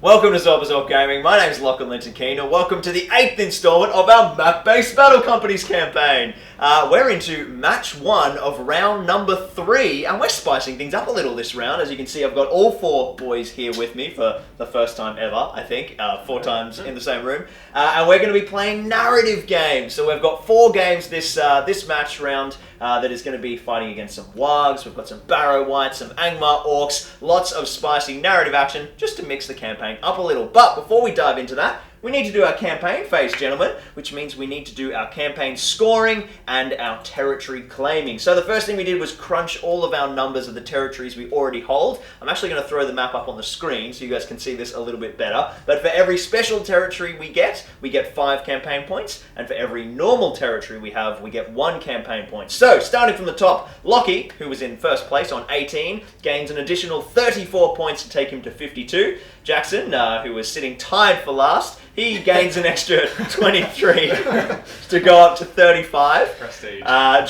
Welcome to Zorpazorp Gaming. My name is Lachlan Linton Keane, and welcome to the 8th installment of our map-based Battle Companies campaign. We're into match 1 of round number 3, and we're spicing things up a little this round. As you can see, I've got all 4 boys here with me for the first time ever, I think. 4 times in the same room. And we're going to be playing narrative games. So we've got 4 games this match round. That is going to be fighting against some wargs. We've got some Barrow Whites, some Angmar Orcs, lots of spicy narrative action just to mix the campaign up a little. But before we dive into that, we need to do our campaign phase, gentlemen, which means we need to do our campaign scoring and our territory claiming. So the first thing we did was crunch all of our numbers of the territories we already hold. I'm actually going to throw the map up on the screen so you guys can see this a little bit better. But for every special territory we get 5 campaign points, and for every normal territory we get 1 campaign point. So, starting from the top, Lockie, who was in first place on 18, gains an additional 34 points to take him to 52. Jackson, who was sitting tied for last, he gains an extra 23 to go up to 35. Prestige.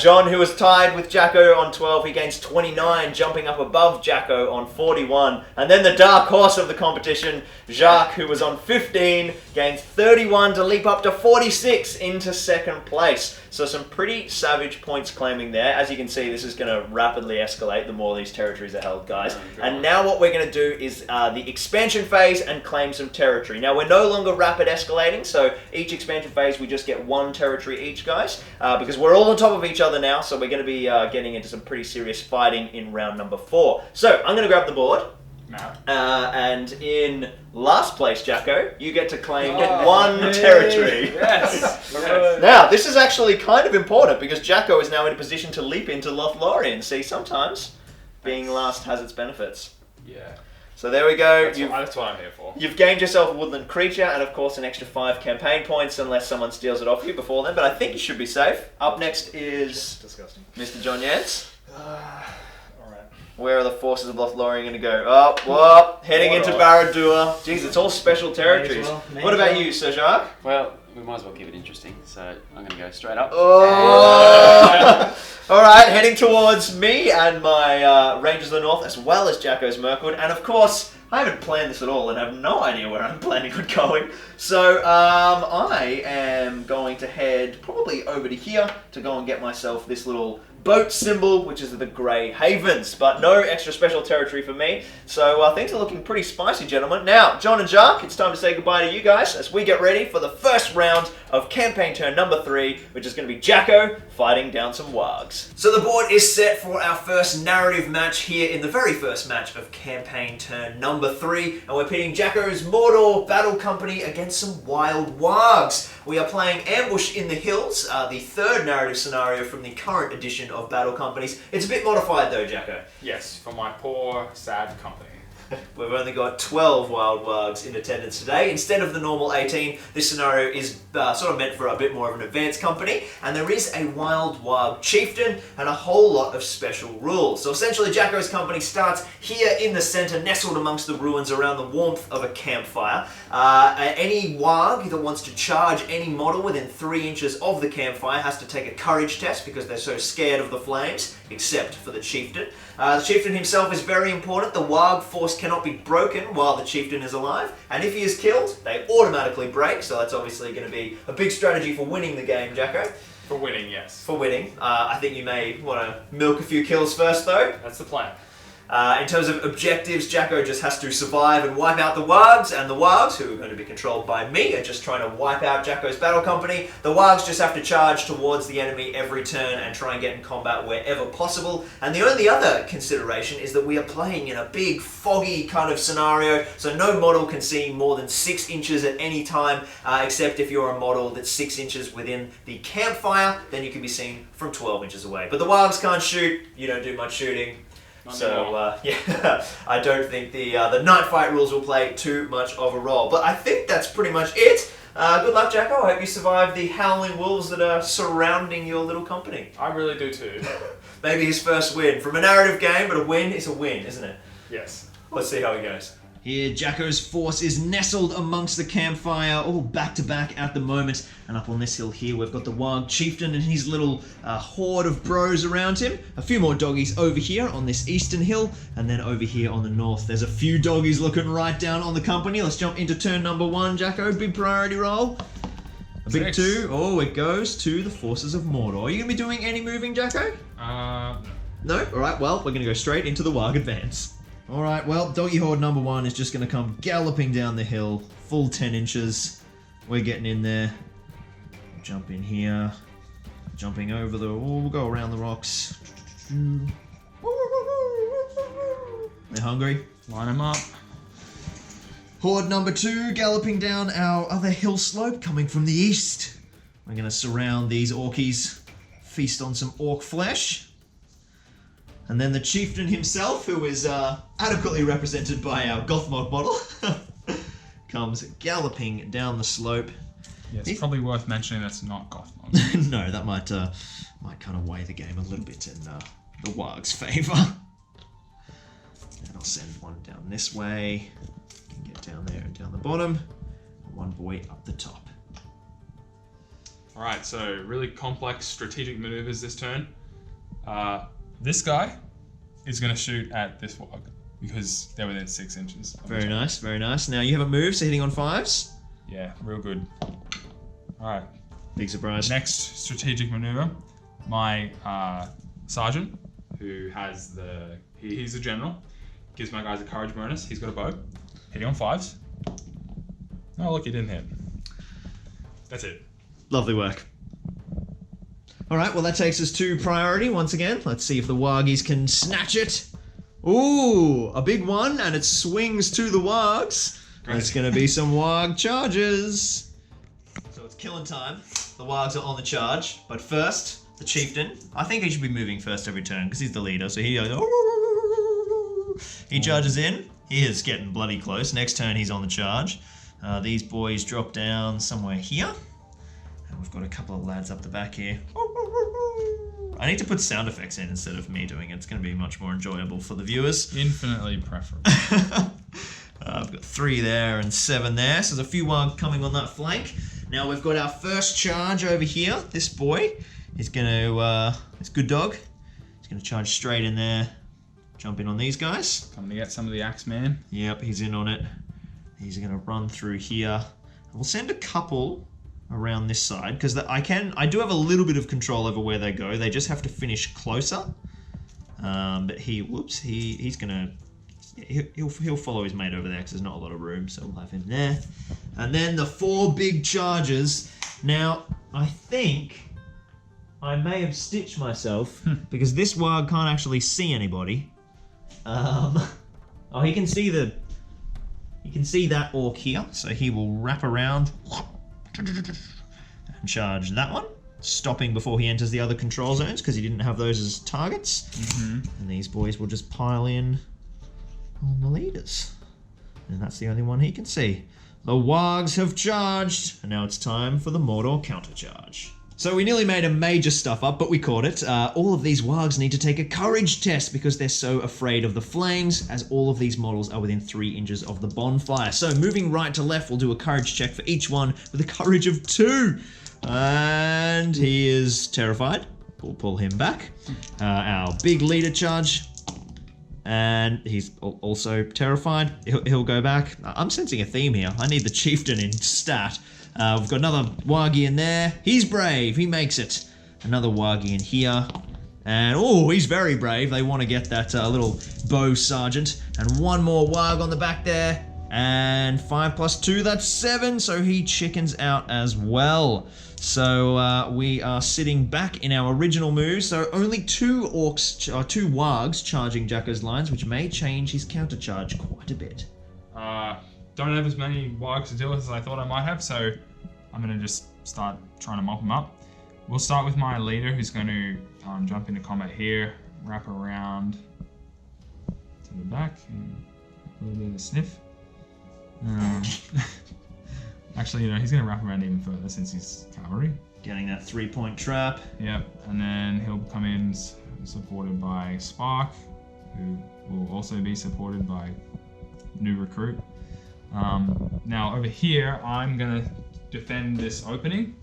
John, who was tied with Jacko on 12, he gains 29, jumping up above Jacko on 41. And then the dark horse of the competition, Jacques, who was on 15, gains 31 to leap up to 46 into second place. So some pretty savage points claiming there. As you can see, this is going to rapidly escalate the more these territories are held, guys. And now what we're going to do is the expansion phase and claim some territory. Now, we're no longer rapid escalating, so each expansion phase we just get 1 territory each, guys, because we're all on top of each other now, so we're going to be getting into some pretty serious fighting in round number 4. So, I'm going to grab the board. And in last place, Jacko, you get to claim 1 territory. Yes. Now, this is actually kind of important because Jacko is now in a position to leap into Lothlorien. See, sometimes being last has its benefits. Yeah. So there we go. That's what I'm here for. You've gained yourself a woodland creature and, of course, an extra 5 campaign points unless someone steals it off you before then. But I think you should be safe. Up next is disgusting. Mr. John Yance. Alright. Where are the forces of Lothlorien going to go? Oh, whoop, heading into Barad-dûr. Jeez, it's all special territories. What about you, Sir Jacques? Well, we might as well keep it interesting, so I'm going to go straight up. Oh! Alright, heading towards me and my Rangers of the North, as well as Jacko's Mirkwood. And of course, I haven't planned this at all and have no idea where I'm planning on going. So, I am going to head probably over to here to go and get myself this little boat symbol, which is the Grey Havens, but no extra special territory for me. So things are looking pretty spicy, gentlemen. Now, John and Jacques, it's time to say goodbye to you guys as we get ready for the first round of campaign turn number 3, which is going to be Jacko fighting down some wargs. So the board is set for our first narrative match here in the very first match of campaign turn number 3, and we're pitting Jacko's Mordor Battle Company against some wild wargs. We are playing Ambush in the Hills, the 3rd narrative scenario from the current edition of Battle Companies. It's a bit modified though, Jacko. Yes, for my poor, sad company. We've only got 12 wild wargs in attendance today. Instead of the normal 18, this scenario is sort of meant for a bit more of an advanced company, and there is a wild warg chieftain and a whole lot of special rules. So essentially, Jacko's company starts here in the center, nestled amongst the ruins around the warmth of a campfire. Any warg that wants to charge any model within 3 inches of the campfire has to take a courage test because they're so scared of the flames, except for the chieftain. The chieftain himself is very important. The warg force cannot be broken while the chieftain is alive, and if he is killed, they automatically break, so that's obviously going to be a big strategy for winning the game, Jacko. For winning, yes. For winning. I think you may want to milk a few kills first, though. That's the plan. In terms of objectives, Jacko just has to survive and wipe out the wargs, and the wargs, who are going to be controlled by me, are just trying to wipe out Jacko's battle company. The wargs just have to charge towards the enemy every turn and try and get in combat wherever possible. And the only other consideration is that we are playing in a big, foggy kind of scenario, so no model can see more than 6 inches at any time, except if you're a model that's 6 inches within the campfire, then you can be seen from 12 inches away. But the wargs can't shoot, you don't do much shooting. So, yeah, I don't think the night fight rules will play too much of a role. But I think that's pretty much it. Good luck, Jacko. I hope you survive the howling wolves that are surrounding your little company. I really do too. Maybe his first win. From a narrative game, but a win is a win, isn't it? Yes. Let's see how he goes. Here, Jacko's force is nestled amongst the campfire, all back to back at the moment. And up on this hill here, we've got the Warg Chieftain and his little horde of bros around him. A few more doggies over here on this eastern hill, and then over here on the north, there's a few doggies looking right down on the company. Let's jump into turn number 1, Jacko. Big priority roll. A big 2. Oh, it goes to the forces of Mordor. Are you going to be doing any moving, Jacko? No. No? Alright, well, we're going to go straight into the Warg advance. Alright, well, doggy horde number 1 is just going to come galloping down the hill, full 10 inches. We're getting in there. Jump in here. Jumping over the... Oh, we'll go around the rocks. They're hungry. Line them up. Horde number 2 galloping down our other hill slope coming from the east. We're going to surround these orkies, feast on some orc flesh. And then the Chieftain himself, who is adequately represented by our Gothmog model, comes galloping down the slope. Yeah, it's probably worth mentioning that's not Gothmog. No, that might kind of weigh the game a little bit in the Warg's favour. And I'll send one down this way. You can get down there and down the bottom. One boy up the top. Alright, so really complex strategic maneuvers this turn. This guy is going to shoot at this Warg because they're within 6 inches. Very nice, very nice. Now you have a move, so hitting on 5s. Yeah, real good. Alright. Big surprise. Next strategic maneuver. My sergeant, who has he's a general, gives my guys a courage bonus. He's got a bow. Hitting on 5s. Oh, look, he didn't hit. That's it. Lovely work. Alright, well that takes us to priority once again. Let's see if the Wargies can snatch it. Ooh, a big one, and it swings to the Wargs. It's going to be some Warg charges. So it's killing time. The Wargs are on the charge, but first, the Chieftain. I think he should be moving first every turn, because he's the leader, so he charges in. He is getting bloody close. Next turn, he's on the charge. These boys drop down somewhere here. And we've got a couple of lads up the back here. I need to put sound effects in instead of me doing it. It's going to be much more enjoyable for the viewers. Infinitely preferable. I've got 3 there and 7 there, so there's a few Warg coming on that flank. Now we've got our first charge over here. This boy is going to, it's good dog. He's going to charge straight in there, jump in on these guys. Coming to get some of the Axeman. Yep, he's in on it. He's going to run through here. We'll send a couple around this side because I do have a little bit of control over where they go. They just have to finish closer. But he's gonna he'll follow his mate over there because there's not a lot of room, so we'll have him there. And then the 4 big charges. Now I think I may have stitched myself because this Warg can't actually see anybody. Oh, he can see that orc here, so he will wrap around and charge that one, stopping before he enters the other control zones because he didn't have those as targets. And these boys will just pile in on the leaders. And that's the only one he can see. The Wargs have charged, and now it's time for the Mordor countercharge. So we nearly made a major stuff up, but we caught it. All of these Wargs need to take a courage test because they're so afraid of the flames, as all of these models are within 3 inches of the bonfire. So moving right to left, we'll do a courage check for each one with a courage of 2. And he is terrified. We'll pull him back. Our big leader charge. And he's also terrified. He'll go back. I'm sensing a theme here. I need the Chieftain in stat. We've got another Wargie in there. He's brave. He makes it. Another Wargie in here. And, oh, he's very brave. They want to get that little bow sergeant. And one more Warg on the back there. And 5 plus 2, that's 7. So he chickens out as well. So we are sitting back in our original move. So only 2 Wargs charging Jacko's lines, which may change his counter charge quite a bit. Don't have as many Wargs to deal with as I thought I might have, so I'm going to just start trying to mop them up. We'll start with my leader, who's going to jump into combat here, wrap around to the back, and a little bit of a sniff. Actually, he's going to wrap around even further since he's cavalry. Getting that 3-point trap. Yep, and then he'll come in supported by Spark, who will also be supported by new recruit. Now over here, I'm gonna defend this opening.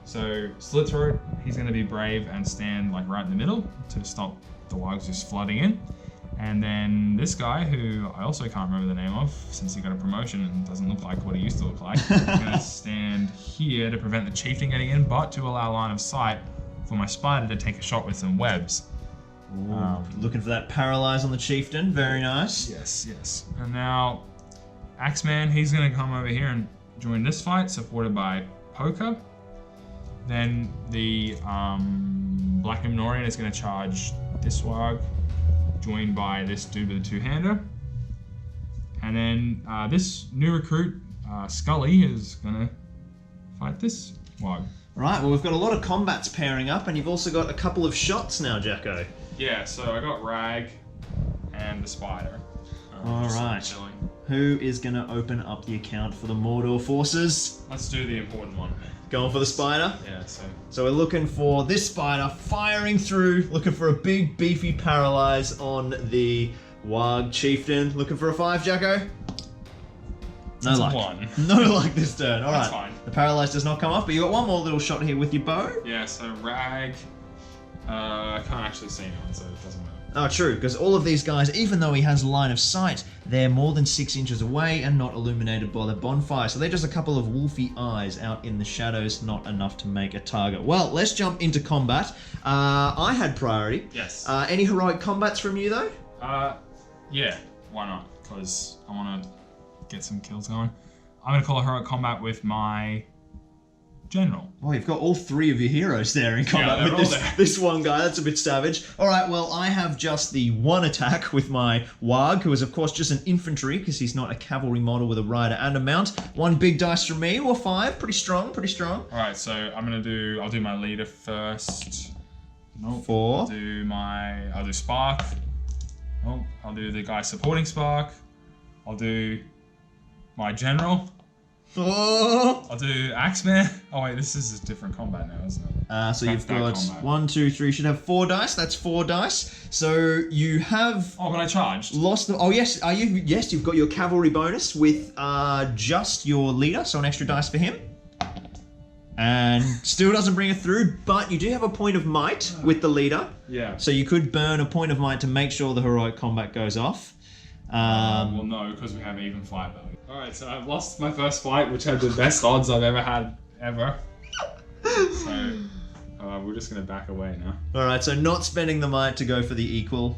So Slit Throat, he's gonna be brave and stand like right in the middle to stop the wargs just flooding in. And then this guy, who I also can't remember the name of since he got a promotion and doesn't look like what he used to look like, is gonna stand here to prevent the Chieftain getting in, but to allow line of sight for my spider to take a shot with some webs. Ooh, looking for that paralyze on the Chieftain, very nice. Yes. And now Axeman, he's gonna come over here and join this fight, supported by Poker. Then the Black Mordorian is gonna charge this warg, joined by this dude with a two-hander. And then this new recruit, Scully, is gonna fight this warg. Right, well we've got a lot of combats pairing up, and you've also got a couple of shots now, Jacko. Yeah, so I got Rag and the Spider. Alright. Who is going to open up the account for the Mordor forces? Let's do the important one. Going for the spider? Yeah, So we're looking for this spider firing through, looking for a big beefy paralyze on the Warg Chieftain. Looking for a 5, Jacko? No luck. 1. No luck this turn. Alright. That's fine. The paralyze does not come up, but you got one more little shot here with your bow. Yeah, so Rag, I can't actually see anyone, so it doesn't matter. Oh, true, because all of these guys, even though he has line of sight, they're more than 6 inches away and not illuminated by the bonfire. So they're just a couple of wolfy eyes out in the shadows, not enough to make a target. Well, let's jump into combat. I had priority. Yes. Any heroic combats from you, though? Yeah, why not? Because I want to get some kills going. I'm going to call a heroic combat with my general. Oh, you've got all 3 of your heroes there in combat with this one guy. That's a bit savage. All right, well, I have just the 1 attack with my Warg, who is, of course, just an infantry because he's not a cavalry model with a rider and a mount. 1 big dice from me, or 5. Pretty strong, pretty strong. All right, so I'll do my leader first. Nope. 4. I'll do Spark. Nope. I'll do the guy supporting Spark. I'll do my general. Oh. I'll do Axeman. Oh wait, this is a different combat now, isn't it? So you've got 1, 2, 3. You should have 4 dice. That's 4 dice. So you have. Oh, but I charged. Lost them. Oh yes. Are you? Yes, you've got your cavalry bonus with just your leader, so an extra dice for him. And still doesn't bring it through, but you do have a point of might with the leader. Yeah. So you could burn a point of might to make sure the heroic combat goes off. Well, no, because we have even fight though. Alright, so I've lost my first fight, which had the best odds I've ever had, ever. So, we're just going to back away now. Alright, so not spending the might to go for the equal,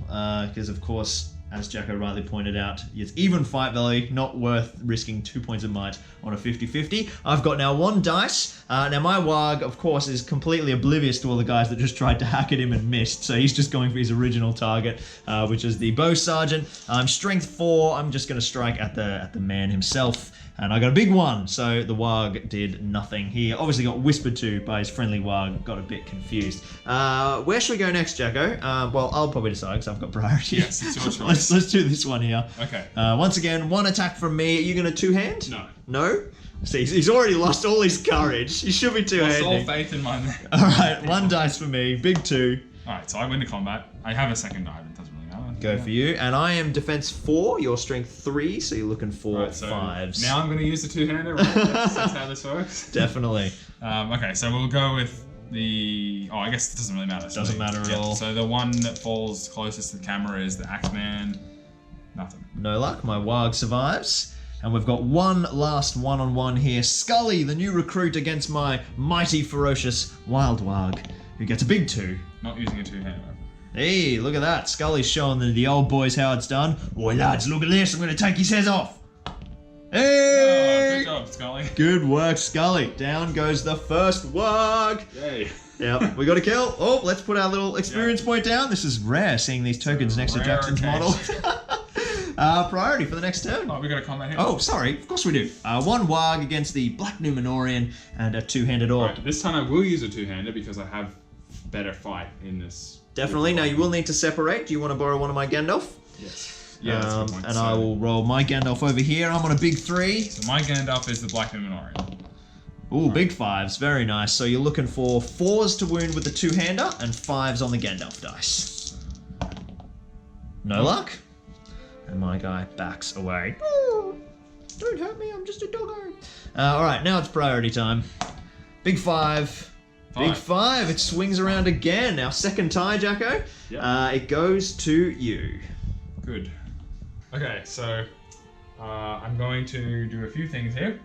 because of course, as Jacko rightly pointed out, it's even fight value, not worth risking 2 points of might on a 50-50. I've got now 1 dice. Now my Warg, of course, is completely oblivious to all the guys that just tried to hack at him and missed, so he's just going for his original target, which is the bow sergeant. Strength 4, I'm just going to strike at the man himself. And I got a big 1, so the Warg did nothing. He obviously got whispered to by his friendly Warg, got a bit confused. Where should we go next, Jacko? Well, I'll probably decide because I've got priority. Yes, it's your choice. Let's do this one here. Okay. Once again, 1 attack from me. Are you going to 2-hand? No. No? See, he's already lost all his courage. He should be 2-handing. Lost all faith in my man. Alright, 1 dice for me. Big 2. Alright, so I win the combat. I have a second die, but it doesn't really matter. Go for you. And I am defense 4, your strength 3, so you're looking for Right, so 5s. now I'm going to use the two-hander, right? That's how this works. Definitely. Okay, so we'll go with the... Oh, I guess it doesn't really matter. Doesn't matter at all. So the one that falls closest to the camera is the Axeman. Nothing. No luck. My Warg survives. And we've got 1 last one-on-one here. Scully, the new recruit, against my mighty, ferocious Wild Warg, who gets a big 2. Not using a two-hander. Hey, look at that. Scully's showing the old boys how it's done. Oi, lads, look at this. I'm going to take his head off. Hey! Oh, good job, Scully. Good work, Scully. Down goes the first Warg. Yay. Yep, we got a kill. Oh, let's put our little experience point down. This is rare, seeing these tokens next to Jackson's model. Priority for the next turn. Oh, we got a combat here. Oh, sorry. Of course we do. 1 Warg against the Black Numenorian and a 2-handed orc. Right, this time I will use a two-hander because I have better fight in this. Definitely. Now you will need to separate. Do you want to borrow one of my Gandalf? Yes. Yeah, that's a good point. And I will roll my Gandalf over here. I'm on a big 3. So my Gandalf is the Black Numenorian. Ooh, right. Big 5s. Very nice. So you're looking for 4s to wound with the two-hander and 5s on the Gandalf dice. No luck. And my guy backs away. Oh, don't hurt me, I'm just a doggo. Alright, now it's priority time. Big five. Big five. It swings around again. Our second tie, Jacko. Yep. It goes to you. Good. Okay, so I'm going to do a few things here.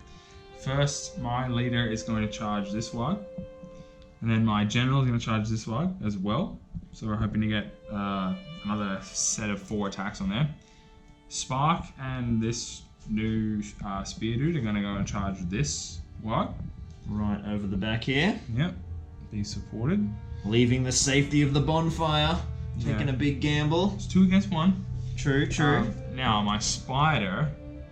First, my leader is going to charge this warg. And then my general is going to charge this warg as well. So we're hoping to get another set of 4 attacks on there. Spark and this new spear dude are going to go and charge this warg. Right over the back here. Yep. Be supported. Leaving the safety of the bonfire. Taking Yeah. a big gamble. It's 2 against 1. True, true. Now my spider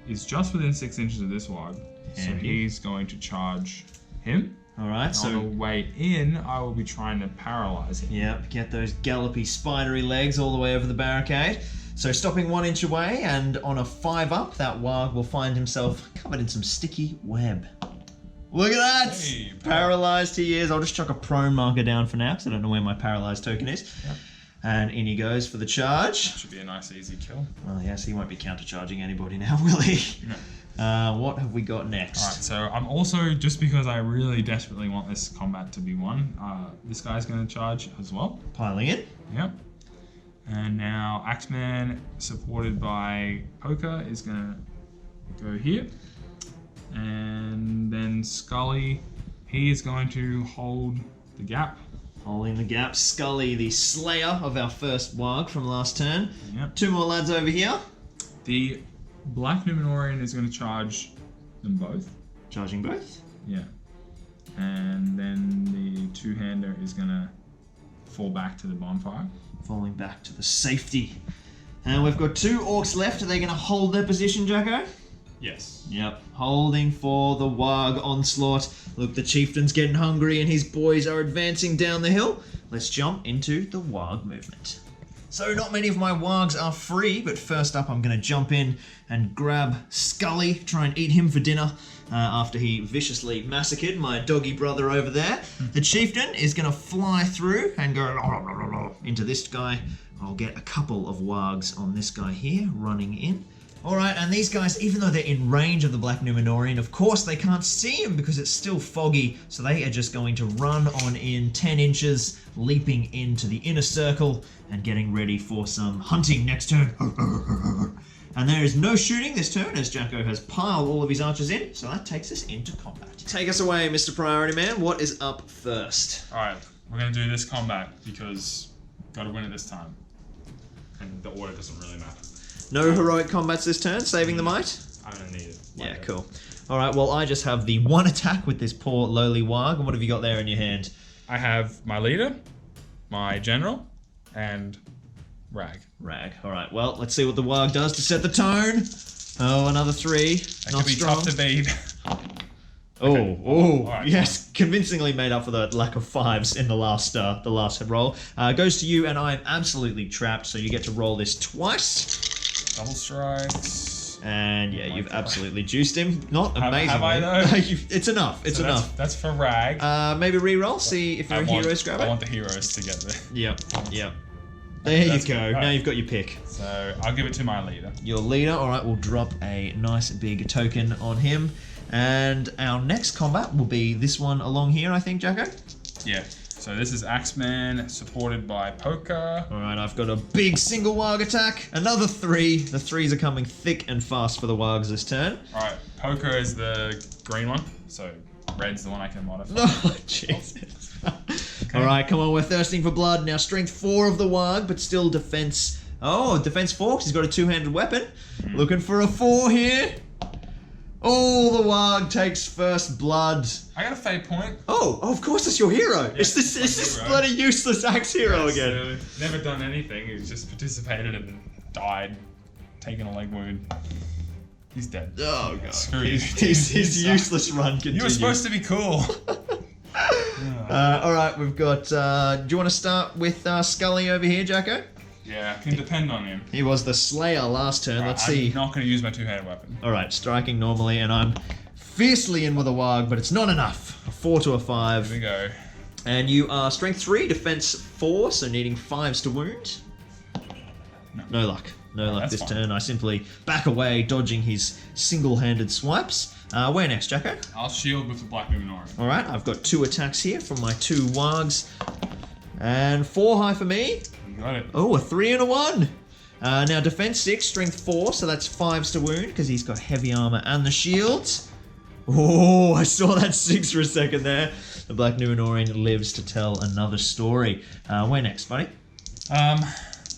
is just within 6 inches of this warg. So Handy. he's going to charge him. Alright, On so the way in, I will be trying to paralyze him. yep, get those gallopy, spidery legs all the way over the barricade. So stopping 1 inch away, and on a 5 up, that warg will find himself covered in some sticky web. Look at that! Hey, Paralyzed he is. I'll just chuck a prone marker down for now, because I don't know where my paralyzed token is. Yep. And in he goes for the charge. Should be a nice, easy kill. Well, yes, he won't be countercharging anybody now, will he? No. What have we got next? Alright, so I'm also, just because I really desperately want this combat to be won, this guy's going to charge as well. Piling in. Yep. And now Axeman, supported by Poker, is going to go here. And then Scully, he is going to hold the gap. Holding the gap. Scully, the slayer of our first warg from last turn. Yep. 2 more lads over here. The Black Numenorian is going to charge them both. Charging both. Yeah. And then the two-hander is going to fall back to the bonfire. Falling back to the safety. And we've got 2 orcs left. Are they going to hold their position, Jacko? Yes. Yep. Holding for the warg onslaught. Look, the chieftain's getting hungry and his boys are advancing down the hill. Let's jump into the warg movement. So not many of my wargs are free, but first up I'm going to jump in and grab Scully, try and eat him for dinner after he viciously massacred my doggy brother over there. The chieftain is going to fly through and go into this guy. I'll get a couple of wargs on this guy here running in. Alright, and these guys, even though they're in range of the Black Numenorian, of course they can't see him because it's still foggy, so they are just going to run on in 10 inches, leaping into the inner circle and getting ready for some hunting next turn. And there is no shooting this turn as Jacko has piled all of his archers in, so that takes us into combat. Take us away, Mr. Priority Man. What is up first? Alright, we're going to do this combat because got to win it this time. And the order doesn't really matter. No heroic combats this turn, saving the might? I'm going to need it. Yeah, cool. Alright, well I just have the 1 attack with this poor lowly warg. And what have you got there in your hand? I have my leader, my general, and Rag. Rag. Alright, well, let's see what the warg does to set the tone. Oh, another 3. That Not could be strong. tough to beat. Oh, yes, convincingly made up for the lack of 5s in the last roll. Goes to you, and I'm absolutely trapped, so you get to roll this twice. Double strikes. And yeah, you've absolutely juiced him. Not amazingly. Have I though? It's enough. It's So enough. That's for Rag. Maybe re-roll, see if you're a heroes grab I it. want the heroes to get there. Yep, yep. There That's you go. good. Now Alright. you've got your pick. So I'll give it to my leader. Your leader, alright, we'll drop a nice big token on him. And our next combat will be this one along here, I think, Jacko? Yeah. So this is Axeman, supported by Poker. Alright, I've got a big single warg attack. Another 3. The 3s are coming thick and fast for the wargs this turn. Alright, Poker is the green one, so red's the one I can modify. Oh, Jesus. Alright, come on, we're thirsting for blood. Now, strength 4 of the warg, but still defense. Oh, defense 4, 'cause he's got a 2-handed weapon. Looking for a 4 here. Oh, the warg takes first blood. I got a fate point. Oh, of course it's your hero. It's it's this my hero. bloody useless axe hero Yes, again. never done anything, he's just participated and died, taken a leg wound. He's dead. Oh, God. Screw you. His useless run continues. You were supposed to be cool. Alright, we've got... do you want to start with Scully over here, Jacko? Yeah, can depend on him. He was the slayer last turn. Let's see. I'm not going to use my two-handed weapon. Alright, striking normally, and I'm fiercely in with a warg, but it's not enough. A 4 to a 5. Here we go. And you are strength 3, defense 4, so needing 5s to wound. No luck. No luck that's this fine. turn. I simply back away, dodging his single-handed swipes. Where next, Jacko? I'll shield with the Black Numenorian. All right, I've got 2 attacks here from my 2 wargs. And 4 high for me. You got it. Oh, a 3 and a 1. Now, defense 6, strength 4, so that's 5s to wound because he's got heavy armor and the shields. Oh, I saw that 6 for a second there. The Black Numenorian lives to tell another story. Where next, buddy?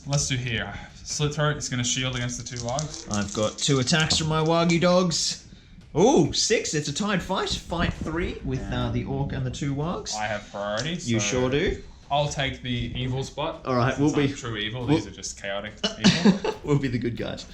Let's do here. Slit Throat is going to shield against the 2 wargs. I've got 2 attacks from my Wargy dogs. Oh, 6. It's a tied fight. Fight 3 with the Orc and the 2 wargs. I have priority. You so sure do. I'll take the evil spot. All right, we'll be true evil. These are just chaotic evil. we'll be the good guys.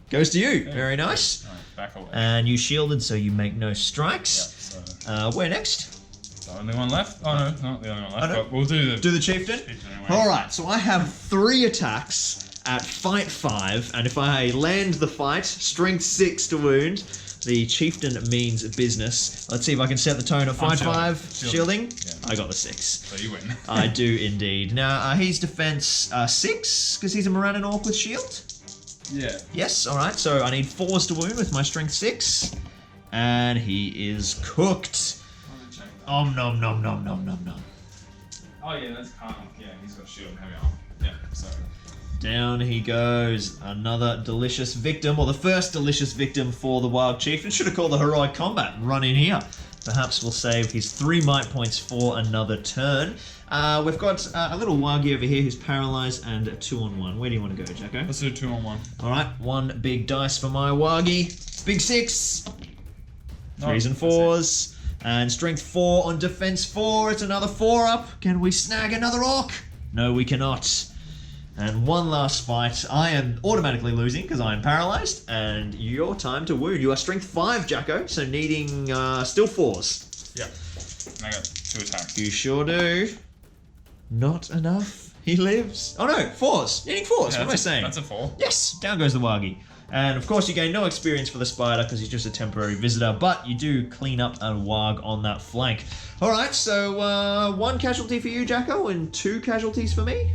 Goes to you. Very nice. All right, back away. And you shielded, so you make no strikes. Yeah, so Where next? the only one left. Oh no, not the only one left. Oh, no. But we'll do the Chieftain. anyway. All right, so I have 3 attacks at fight 5, and if I land the fight, strength 6 to wound, the Chieftain means business. Let's see if I can set the tone at fight 5. Shielding. Yeah. I got the 6. So you win. I do indeed. Now, he's defense 6, because he's a Morannon Orc with shield. Yeah. Yes, all right, so I need 4s to wound with my strength 6, and he is cooked. Om nom nom nom nom nom nom. Oh yeah, that's calm. Yeah, he's got shield and heavy armor. Yeah, so. Down he goes. Another delicious victim, or the first delicious victim for the Wild Chieftain. Should have called the Heroic Combat and run in here. Perhaps we'll save his 3 might points for another turn. We've got a little Wargy over here who's paralyzed and a 2-on-1. Where do you want to go, Jacko? Let's do 2-on-1. All right, 1 big dice for my Wargy. Big 6. No, 3s and 4s. And strength 4 on defense 4. It's another 4 up. Can we snag another Orc? No, we cannot. And one last fight. I am automatically losing because I am paralyzed. And your time to wound. You are strength 5, Jacko. So needing still 4s. Yeah. I got 2 attacks. You sure do. Not enough. He lives. Oh no, 4s. Needing 4s. What am I saying? That's a 4. Yes. Down goes the Wargy. And of course you gain no experience for the spider because he's just a temporary visitor, but you do clean up a Warg on that flank. Alright, so 1 casualty for you, Jacko, and 2 casualties for me.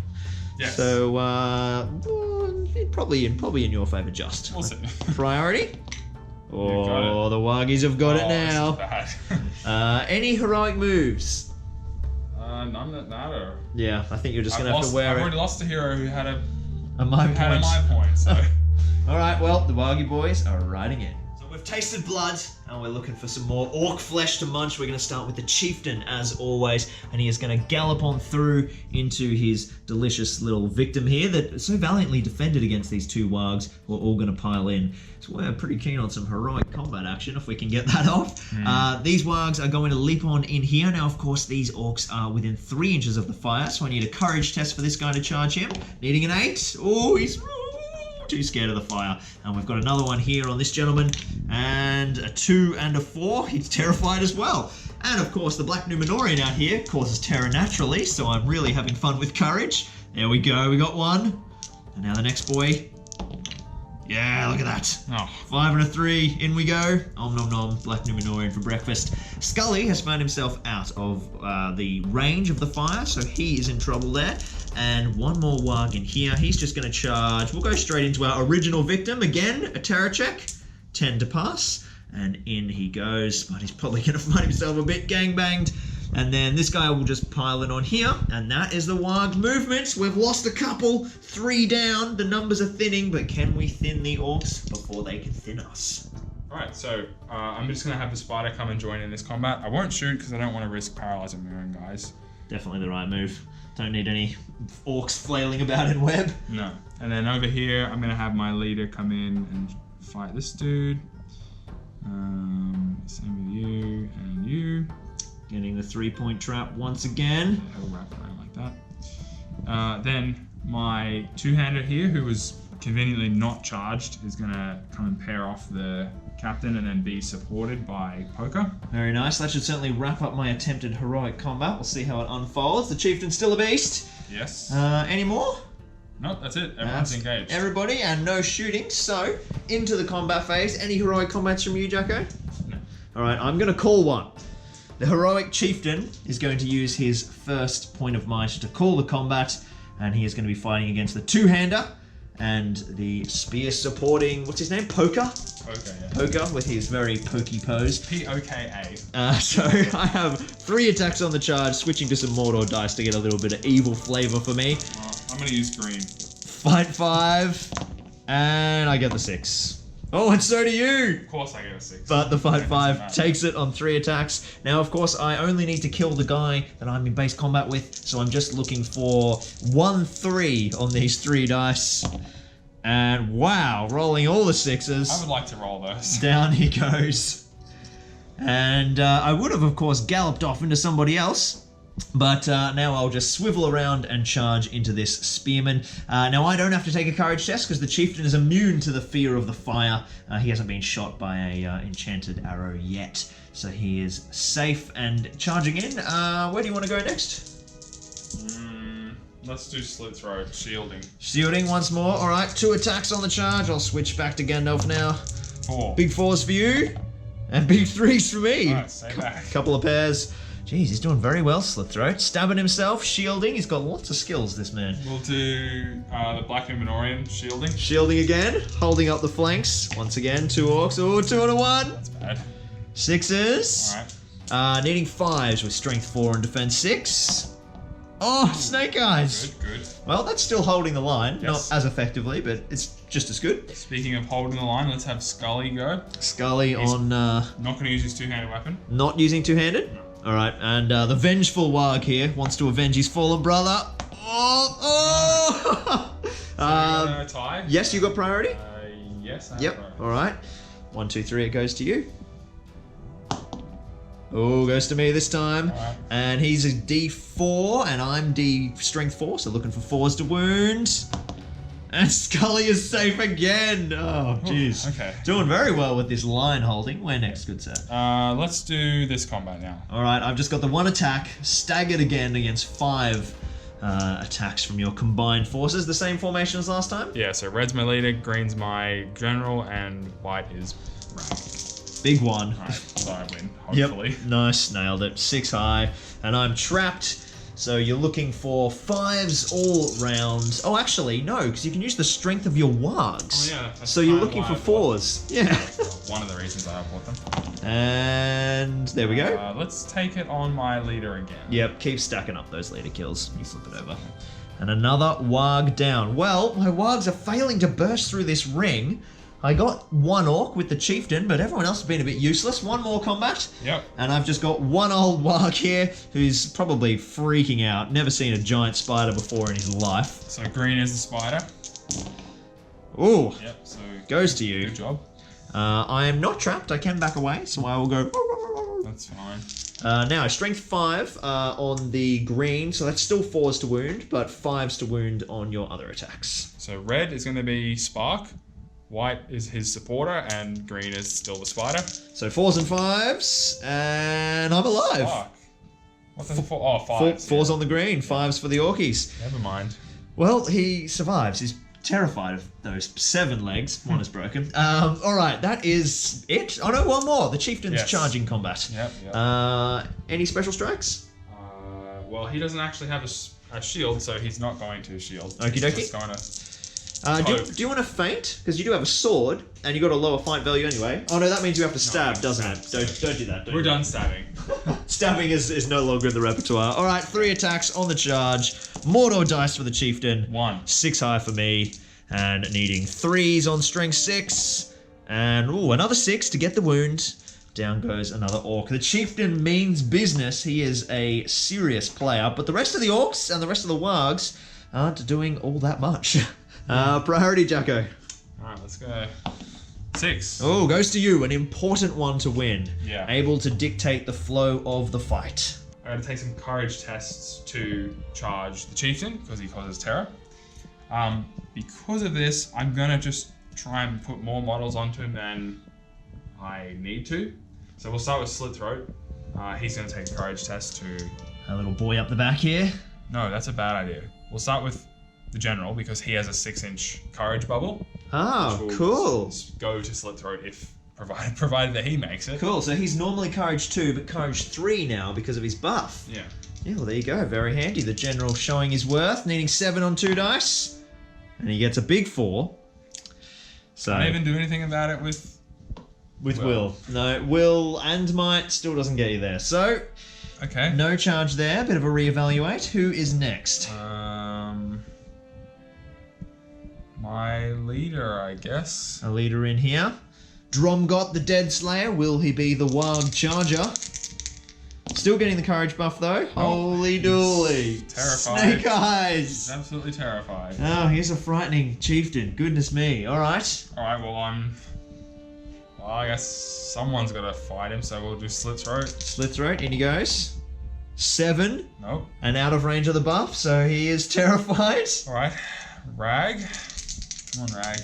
Yes. So probably in your favour just. We'll see. Priority? got Oh, the Wargies have got it This now. is bad. Any heroic moves? None that matter. Yeah, I think you're just I've going to have to wear I've it. already lost a hero who had a My point, so. Alright, well, the Wargy boys are riding in. So we've tasted blood, and we're looking for some more orc flesh to munch. We're going to start with the Chieftain, as always, and he is going to gallop on through into his delicious little victim here that so valiantly defended against these 2 wargs. We're all going to pile in. So we're pretty keen on some heroic combat action, if we can get that off. These wargs are going to leap on in here. Now, of course, these orcs are within 3 inches of the fire, so I need a courage test for this guy to charge him. Needing an 8. Oh, he's too scared of the fire. And we've got another one here on this gentleman, and a 2 and a 4. He's terrified as well. And of course the Black Numenorian out here causes terror naturally, so I'm really having fun with courage. There we go, we got 1. And now the next boy. Yeah, look at that. Oh. 5 and a 3, in we go. Om nom nom, Black Numenorian for breakfast. Scully has found himself out of the range of the fire, so he is in trouble there. And 1 more Warg in here. He's just going to charge. We'll go straight into our original victim. Again, a terror check. 10 to pass. And in he goes. But he's probably going to find himself a bit gangbanged. And then this guy will just pile in on here. And that is the Warg movements. We've lost a couple. 3 down. The numbers are thinning. But can we thin the orcs before they can thin us? Alright, so I'm just going to have the spider come and join in this combat. I won't shoot because I don't want to risk paralyzing my own guys. Definitely the right move. Don't need any orcs flailing about in web. No. And then over here, I'm going to have my leader come in and fight this dude. Same with you and you. Getting the 3-point trap once again. Yeah, he'll wrap around like that. Then my 2-hander here, who was conveniently not charged, is going to come and pair off the captain and then be supported by Poker. Very nice. That should certainly wrap up my attempted heroic combat. We'll see how it unfolds. The Chieftain's still a beast. Yes. Any more? Nope, that's it. Everyone's engaged. Everybody, and no shooting. So, into the combat phase. Any heroic combats from you, Jacko? No. Alright, I'm going to call one. The heroic Chieftain is going to use his first point of might to call the combat, and he is going to be fighting against the 2-hander. And the spear supporting, what's his name? Poker? Okay, yeah. Poker with his very pokey pose. P-O-K-A. So I have 3 attacks on the charge, switching to some Mordor dice to get a little bit of evil flavor for me. I'm going to use green. Fight 5, and I get the 6. Oh, and so do you! Of course I get a 6. But the fight 5 takes it on 3 attacks. Now, of course, I only need to kill the guy that I'm in base combat with, so I'm just looking for 1-3 on these 3 dice. And wow, rolling all the 6s. I would like to roll those. Down he goes. And I would have, of course, galloped off into somebody else. But now I'll just swivel around and charge into this spearman. Now I don't have to take a courage test because the chieftain is immune to the fear of the fire. He hasn't been shot by a enchanted arrow yet. So he is safe and charging in. Where do you want to go next? Let's do slit throat, shielding. Shielding once more. Alright, 2 attacks on the charge. I'll switch back to Gandalf now. 4. Big 4s for you. And big 3s for me. Alright, stay back. Couple of pairs. Jeez, he's doing very well, Slit Throat. Stabbing himself, shielding. He's got lots of skills, this man. We'll do the Black Numenorian shielding. Shielding again, holding up the flanks. Once again, 2 orcs. Oh, 2 and a 1. That's bad. 6s. Alright. Needing 5s with strength 4 and defense 6. Oh, Snake Eyes. Good. Well, that's still holding the line. Yes. Not as effectively, but it's just as good. Speaking of holding the line, let's have Scully go. Scully He's on... not going to use his 2-handed weapon. Not using 2-handed? No. Alright, and the vengeful Warg here wants to avenge his fallen brother. Oh! Tie? Yes, you got priority? Yes, I have Yep, priority. alright. 1, 2, 3, it goes to you. Oh, goes to me this time. Alright. And he's a D4, and I'm D strength 4, so looking for 4s to wound. And Scully is safe again. Oh, jeez. Okay. Doing very well with this line holding. Where next, good sir? Let's do this combat now. Alright, I've just got the 1 attack, staggered again against 5 attacks from your combined forces. The same formation as last time? Yeah, so red's my leader, green's my general, and white is rank. Big 1. Alright, so I win, hopefully. Yep, nice, nailed it. 6 high, and I'm trapped. So you're looking for 5s all round. Oh, actually, no, because you can use the strength of your wargs. Oh, yeah. That's So you're kind of looking why for I bought 4s. Yeah. One of the reasons I bought them. And there we go. Let's take it on my leader again. Yep, keep stacking up those leader kills. You flip it over. And another warg down. Well, my wargs are failing to burst through this ring. I got 1 orc with the chieftain, but everyone else has been a bit useless. 1 more combat. Yep. And I've just got 1 old warg here who's probably freaking out. Never seen a giant spider before in his life. So green is the spider. Ooh. Yep, so Goes to you. good job. I am not trapped. I can back away, so I will go... That's fine. Now, strength 5 on the green, so that's still 4s to wound, but 5s to wound on your other attacks. So red is going to be Spark, white is his supporter, and green is still the spider. So 4s and 5s, and I'm alive. Spark. What the 4? Oh, 5. 4s on the green, 5s for the orkies. Never mind. Well, he survives. He's terrified of those 7 legs. 1 is broken. Alright, that is it. Oh no, 1 more. The chieftain's Yes. charging combat. Yep. Any special strikes? Well, he doesn't actually have a shield, so he's not going to shield. Okie He's dokie. just going to... Do you want to feint? Because you do have a sword, and you got a lower fight value anyway. Oh no, that means you have to stab, doesn't it? Don't do that. We're done stabbing. Stabbing is no longer in the repertoire. Alright, 3 attacks on the charge. Mordor dice for the chieftain. 1. 6 high for me. And needing 3s on strength 6. And, ooh, another 6 to get the wound. Down goes another orc. The chieftain means business. He is a serious player. But the rest of the orcs and the rest of the wargs aren't doing all that much. Priority, Jacko. Alright, let's go. 6. Oh, goes to you. An important one to win. Yeah. Able to dictate the flow of the fight. I gotta take some courage tests to charge the chieftain, because he causes terror. Because of this, I'm gonna just try and put more models onto him than I need to. So we'll start with Slit Throat. He's gonna take a courage test to... A little boy up the back here. No, that's a bad idea. We'll start with the general, because he has a 6-inch courage bubble. Oh, which will cool. Go to Slit Throat if provided that he makes it. Cool, so he's normally courage 2, but courage 3 now because of his buff. Yeah. Yeah, well, there you go. Very handy. The general showing his worth, needing 7 on 2 dice. And he gets a big 4. So Can't even do anything about it with Will. No, Will and might still doesn't get you there. So Okay. no charge there. Bit of a reevaluate. Who is next? My leader, I guess. A leader in here. Dromgot the Dead Slayer. Will he be the Warg Charger? Still getting the courage buff though. Holy dooly. Terrified. Snake eyes. He's absolutely terrified. Oh, he's a frightening chieftain. Goodness me. Alright. Alright, well, I guess someone's got to fight him, so we'll do slit throat. Slit throat. In he goes. 7. Nope. And out of range of the buff, so he is terrified. Alright. Rag. Come on, Rag.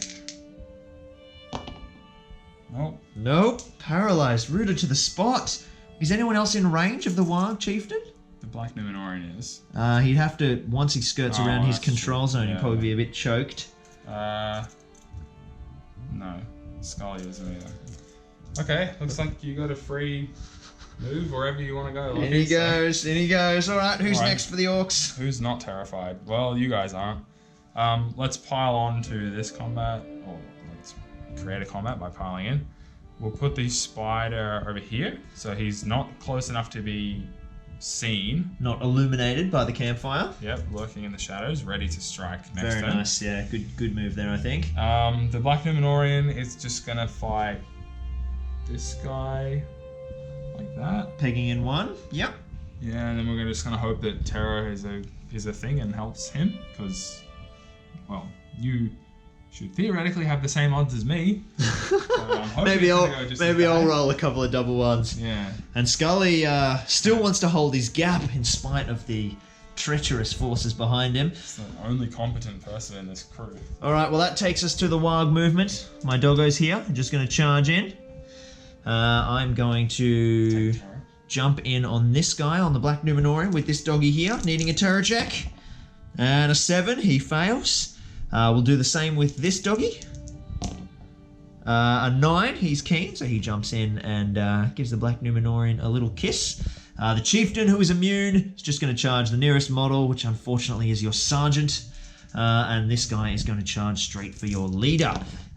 Nope. Nope. Paralyzed. Rooted to the spot. Is anyone else in range of the Warg Chieftain? The Black Numenorian is. He'd have to, once he skirts around his that's control true. zone, he'd Yeah. probably be a bit choked. No. Scully isn't either. Okay, looks like you got a free move wherever you want to go. In he goes, in he goes. Alright, who's Alright. next for the orcs? Who's not terrified? Well, you guys aren't. Let's pile on to this combat, or let's create a combat by piling in. We'll put the spider over here, so he's not close enough to be seen. Not illuminated by the campfire. Yep, lurking in the shadows, ready to strike next Very turn. nice, yeah. Good move there, I think. The Black Numenorian is just gonna fight this guy like that. Pegging in 1. Yep. Yeah, and then we're just gonna hope that Terra is a thing and helps him, because, well, you should theoretically have the same odds as me. So I'm hoping Maybe it's I'll gonna go just maybe as I'll bad. roll a couple of double ones. Yeah. And Scully still wants to hold his gap in spite of the treacherous forces behind him. It's the only competent person in this crew. Alright, well that takes us to the Warg movement. My doggo's here. I'm just going to charge in. I'm going to Take Terra. jump in on this guy, on the Black Numenorian, with this doggy here, needing a terror check. And a 7, he fails. We'll do the same with this doggy. A 9, he's keen, so he jumps in and gives the Black Numenorian a little kiss. The Chieftain, who is immune, is just going to charge the nearest model, which unfortunately is your Sergeant. And this guy is going to charge straight for your leader.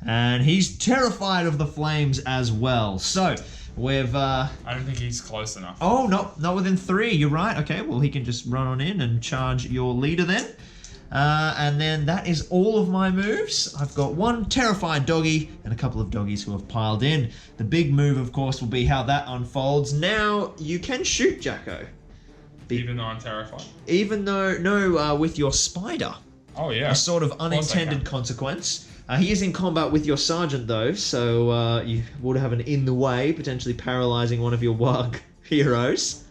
And he's terrified of the flames as well. So, we've... I don't think he's close enough. Oh, not within 3, you're right. Okay, well, he can just run on in and charge your leader then. And then that is all of my moves. I've got 1 terrified doggy and a couple of doggies who have piled in. The big move, of course, will be how that unfolds. Now, you can shoot Jacko. Even though I'm terrified. Even though, no, with your spider. Oh, yeah. A sort of course I unintended can. consequence. He is in combat with your sergeant though, so you would have an in the way, potentially paralysing one of your Warg heroes.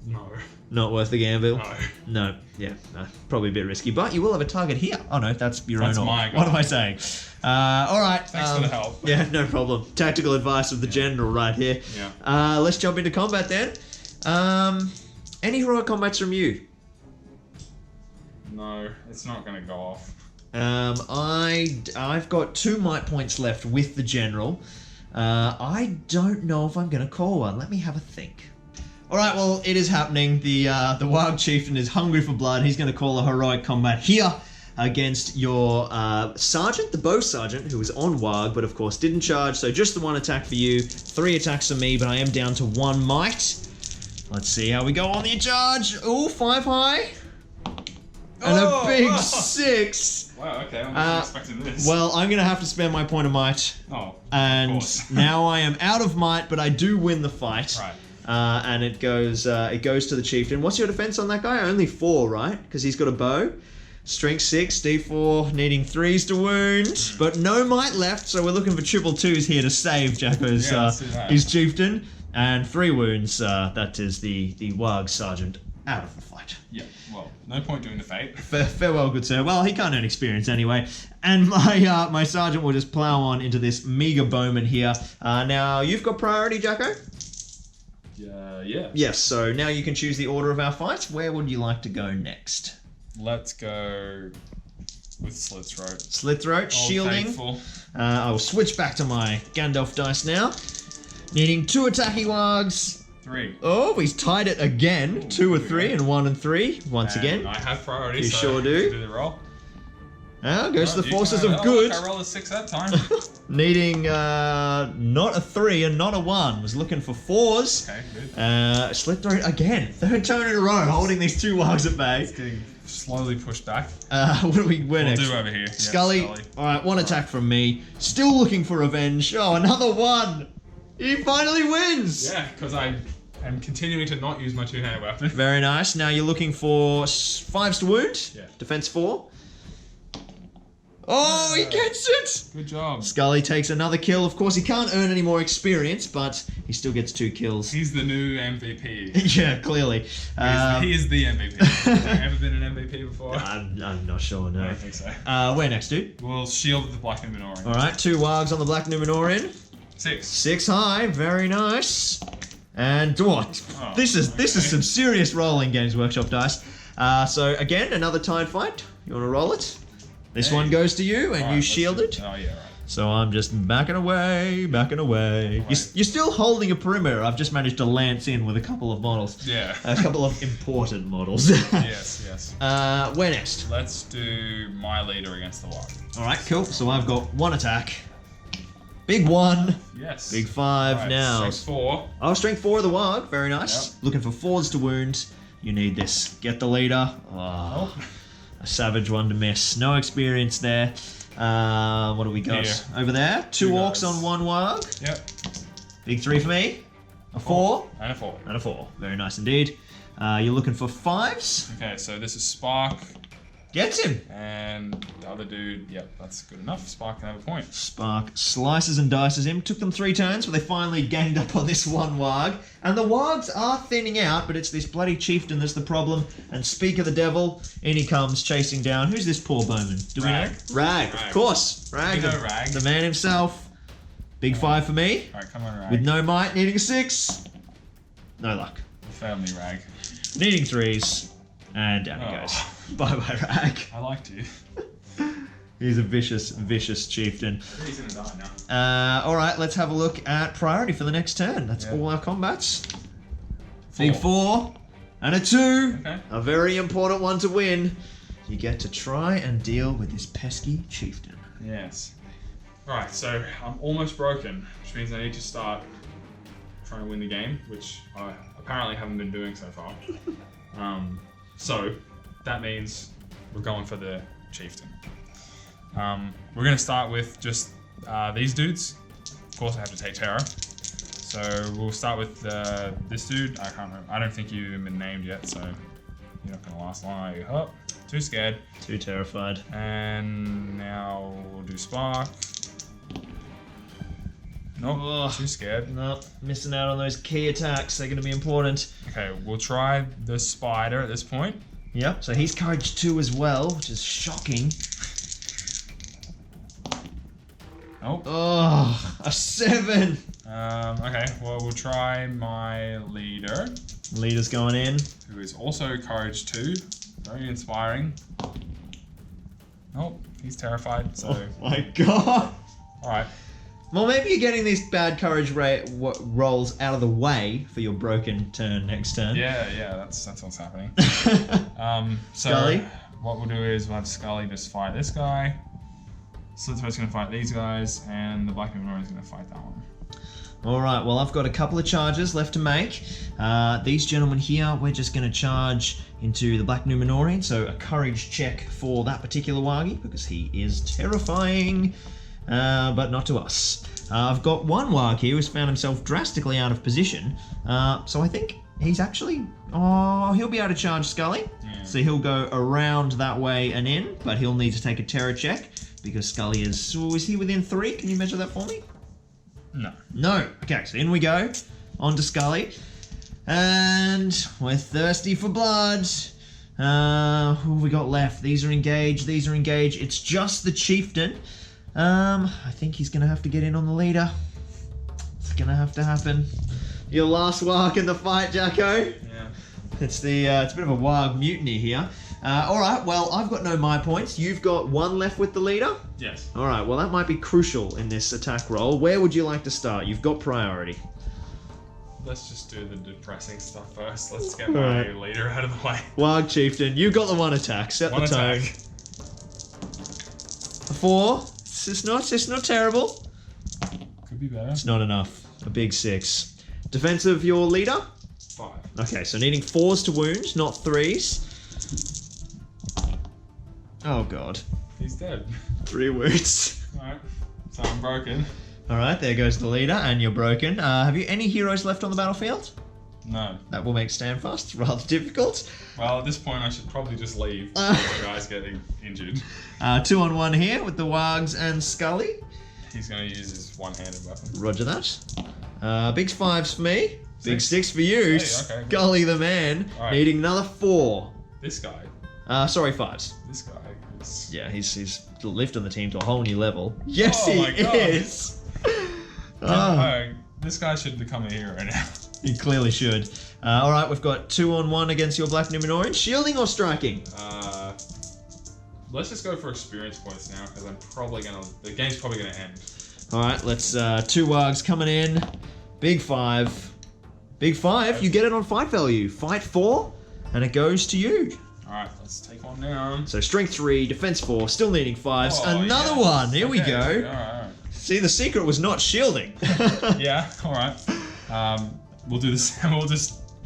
No. Not worth the gamble. No. No, yeah, no, probably a bit risky, but you will have a target here. Oh no, that's your That's own. my guy. What am I saying? All right. Thanks for the help. Yeah, no problem. Tactical advice of the general right here. Yeah. Let's jump into combat then. Any heroic combats from you? No, it's not going to go off. I've got 2 might points left with the general. I don't know if I'm going to call one. Let me have a think. All right, well, it is happening. The Warg Chieftain is hungry for blood. He's going to call a heroic combat here against your sergeant, the bow sergeant, who was on Warg, but of course didn't charge. So just the 1 attack for you, 3 attacks for me, but I am down to 1 might. Let's see how we go on the charge. Ooh, 5 high. And a big 6. Wow, okay, I wasn't expecting this. Well, I'm going to have to spend my point of might. Oh, of And course. now I am out of might, but I do win the fight. Right. And it goes to the Chieftain. What's your defense on that guy? Only 4, right? Because he's got a bow. Strength 6, D4, needing 3s to wound. But no might left, so we're looking for triple 2s here to save Jacko's let's do that. his Chieftain. And 3 wounds, that is the Warg Sergeant out of the fight. Yeah, well, no point doing the fate. Farewell, good sir. Well, he can't earn experience anyway. And my my sergeant will just plow on into this meager bowman here. Now, you've got priority, Jacko? Yeah. Yes, so now you can choose the order of our fights. Where would you like to go next? Let's go with slit throat. Slit throat, Old shielding. faithful. I will switch back to my Gandalf dice now. Needing 2 attacking wargs. 3. Oh, he's tied it again. Ooh, 2 or here we 3 go. and 1 and 3. Once And again. I have priority, You so sure do. do the roll. Goes to the You forces can- of good. I rolled a 6 that time. Needing not a 3 and not a 1. Was looking for 4s. Okay, good. Slipped through again. Third turn in a row, holding these 2 wargs at bay. It's getting slowly pushed back. What do we win We'll next? do over here. Yeah, Scully. Alright, 1 attack from me. Still looking for revenge. Oh, another 1. He finally wins. Yeah, because I am continuing to not use my 2-handed weapon. Very nice. Now you're looking for 5s to wound. Yeah. Defense 4. Oh, he gets it! Good job. Scully takes another kill. Of course, he can't earn any more experience, but he still gets 2 kills. He's the new MVP. Yeah, clearly. He is the MVP. Have you ever been an MVP before? I'm not sure, I no. don't think so. Where next, dude? We'll shield the Black Numenorian. Alright, 2 wargs on the Black Numenorian. 6. 6 high, very nice. And what? Oh, This is some serious rolling, Games Workshop dice. So again, another time fight. You want to roll it? This one goes to you, and you shielded. Oh yeah, right. So I'm just backing away. You're still holding a perimeter. I've just managed to lance in with a couple of models. Yeah. A couple of important models. Yes. Where next? Let's do my leader against the Warg. Alright, cool. So I've got 1 attack. Big 1. Yes. Big 5 Right, now. Strength 4. Oh, strength 4 of the Warg. Very nice. Yep. Looking for 4s to wound. You need this. Get the leader. Oh. A savage one to miss. No experience there. What do we got? Here. Over there? 2 orcs guys. on 1 warg. Yep. Big 3 for me. A 4. And a 4. And a 4. Very nice indeed. You're looking for 5s. Okay, so this is Spark. Gets him. And the other dude, yep, that's good enough. Spark can have a point. Spark slices and dices him. Took them 3 turns, but they finally ganged up on this 1 warg. And the wargs are thinning out, but it's this bloody chieftain that's the problem. And speak of the devil, in he comes chasing down. Who's this poor bowman? Do we know? Rag, of course. Rag, You know Rag. the man himself. Big 5 for me. Alright, come on, Rag. With no might, needing a 6. No luck. Family Rag. Needing 3s. And down he Oh. goes. Bye-bye, Rag. I liked you. He's a vicious, vicious chieftain. He's gonna die now. Alright, let's have a look at priority for the next turn. That's all our combats. 4. Big 4 and a 2. Okay. A very important one to win. You get to try and deal with this pesky chieftain. Yes. Right, so I'm almost broken, which means I need to start trying to win the game, which I apparently haven't been doing so far. So that means we're going for the chieftain. We're going to start with just these dudes. Of course, I have to take Terror. So we'll start with this dude. I can't remember. I don't think you've been named yet, so you're not going to last long. Are you? Oh, too scared. Too terrified. And now we'll do Spark. Nope, Ugh. too scared. Nope, missing out on those key attacks. They're going to be important. Okay, we'll try the Spider at this point. Yep, so he's courage 2 as well, which is shocking. Nope. Oh, a 7. Okay, well, we'll try my leader, Leader's going in. who is also courage 2. Very inspiring. Nope, he's terrified, so... Oh my god. Alright. Well, maybe you're getting these bad courage rolls out of the way for your broken turn next turn. Yeah, that's what's happening. So Scully? what we'll do is we'll have Scully just fight this guy. Slitthroat's gonna fight these guys, and the Black Numenorian's gonna fight that one. Alright, well I've got a couple of charges left to make. These gentlemen here, we're just going to charge into the Black Numenorian, so a courage check for that particular Wargie, because he is terrifying, but not to us. I've got one Warg here who's found himself drastically out of position, so I think he's actually... Oh, he'll be able to charge Scully, so he'll go around that way and in, but he'll need to take a terror check, because Scully is... Oh, is he within 3? Can you measure that for me? No. No. Okay, so in we go. On to Scully. And we're thirsty for blood. Who have we got left? These are engaged. These are engaged. It's just the chieftain. I think he's going to have to get in on the leader. It's going to have to happen. Your last warg in the fight, Jacko. Yeah. It's a bit of a warg mutiny here. Alright, well, I've got no my points. You've got 1 left with the leader? Yes. Alright, well that might be crucial in this attack roll. Where would you like to start? You've got priority. Let's just do the depressing stuff first. Let's get my leader out of the way. Warg Chieftain, you got the 1 attack. Set One the tone. attack. A 4. It's not terrible. Could be better. It's not enough. A big 6. Defense of your leader? 5. Okay, so needing 4s to wound, not 3s. Oh god. He's dead. 3 wounds. Alright. So I'm broken. Alright, there goes the leader, and you're broken. Have you any heroes left on the battlefield? No. That will make Standfast rather difficult. Well, at this point, I should probably just leave before the guy's getting injured. 2 on 1 here with the Wargs and Scully. He's going to use his one-handed weapon. Roger that. Big 5s for me. Big 6 for you. Hey, okay. Scully the man. Right. Needing another 4. This guy. Sorry, 5s. This guy is... Yeah, he's lifting the team to a whole new level. Yes, Oh he my God. is. Oh, this guy should become a hero now. He clearly should. Alright, we've got 2 on 1 against your Black Numenorian. Shielding or striking? Let's just go for experience points now, because the game's probably gonna end. Alright, let's 2 Wargs coming in. Big 5. Big 5, you get it on fight value. Fight 4, and it goes to you. Alright, let's take one down. So strength 3, defense 4, still needing 5s. Oh, Another yes. one, here we go. Alright. See, the secret was not shielding. Yeah, alright. We'll do this,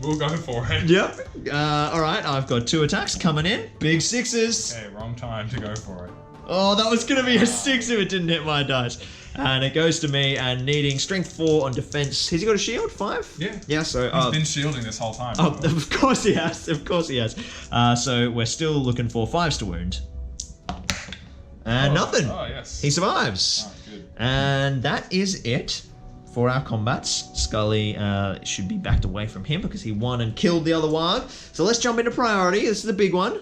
we'll go for it. Yep. Alright, I've got 2 attacks coming in. Big 6s. Okay, wrong time to go for it. Oh, that was going to be a 6 if it didn't hit my dice. And it goes to me, and needing strength 4 on defense. Has he got a shield? 5? Yeah. Yeah, so... He's been shielding this whole time. Oh, of course he has. Of course he has. So we're still looking for 5s to wound. And nothing. Oh, yes. He survives. Oh, good. And that is it for our combats. Scully should be backed away from him because he won and killed the other Warg. So let's jump into priority. This is the big one.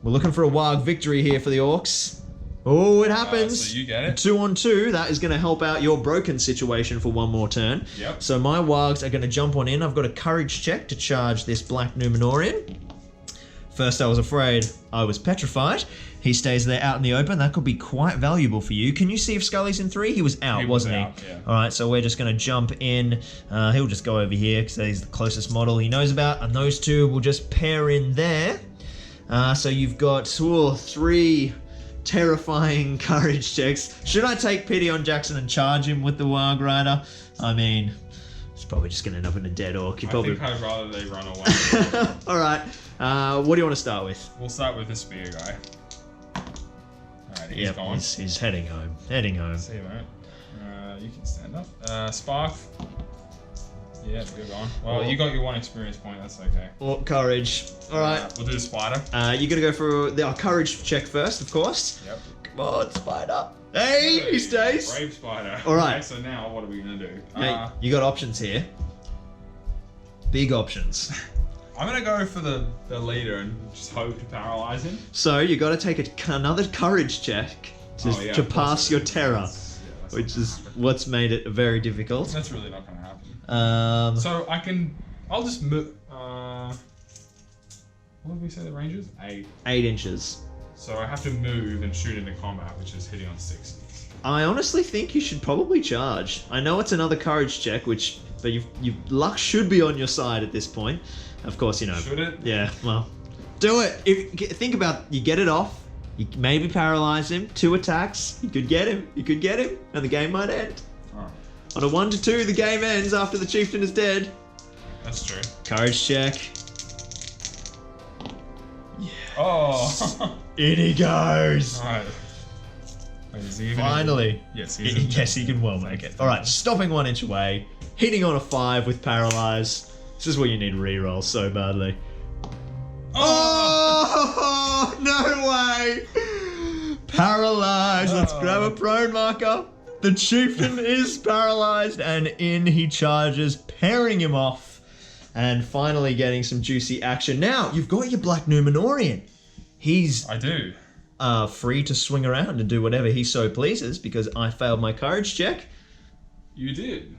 We're looking for a Warg victory here for the Orcs. Oh, it happens. So you get it. 2 on 2. That is going to help out your broken situation for one more turn. Yep. So my Wargs are going to jump on in. I've got a courage check to charge this Black Numenorian. First I was afraid. I was petrified. He stays there out in the open. That could be quite valuable for you. Can you see if Scully's in 3? He was out, wasn't he? Yeah. Alright, so we're just going to jump in. He'll just go over here because he's the closest model he knows about. And those 2 will just pair in there. So you've got 3 terrifying courage checks. Should I take pity on Jackson and charge him with the Warg Rider? I mean, it's probably just going to end up in a dead orc. I think I'd rather they run away. Alright, what do you want to start with? We'll start with the spear guy. Alright, he's Yep, gone. he's heading home. Heading home. See you, mate. You can stand up. Spark. Yeah, you're gone. Well, you got your 1 experience point, that's okay. Orc courage. Alright. We'll do the spider. You gotta go for the courage check first, of course. Yep. Come on, spider. Hey, he stays. Brave spider. Alright. Okay, so now what are we gonna do? Hey, you got options here. Big options. I'm gonna go for the leader and just hope to paralyze him. So you gotta take another courage check to pass your terror, which is what's made it very difficult. That's really not gonna happen. So I'll just move. What did we say the range is? 8. 8 inches. So I have to move and shoot into combat, which is hitting on 60. I honestly think you should probably charge. I know it's another courage check, but your luck should be on your side at this point. Of course, you know. Should it? Yeah, well, do it. Think about, you get it off. You maybe paralyze him. 2 attacks. You could get him. And the game might end. Alright. On a 1 to 2, the game ends after the Chieftain is dead. That's true. Courage check. Oh! In he goes. Alright. Wait, is he even Finally. Yes, Yes, he can well make it. Alright, stopping 1 inch away. Hitting on a 5 with paralyze. This is where you need rerolls so badly. Oh, no way! Paralyzed. Let's grab a prone marker. The Chieftain is paralyzed, and in he charges, pairing him off, and finally getting some juicy action. Now, you've got your Black Numenorian. He's I do. free to swing around and do whatever he so pleases, because I failed my courage check. You did.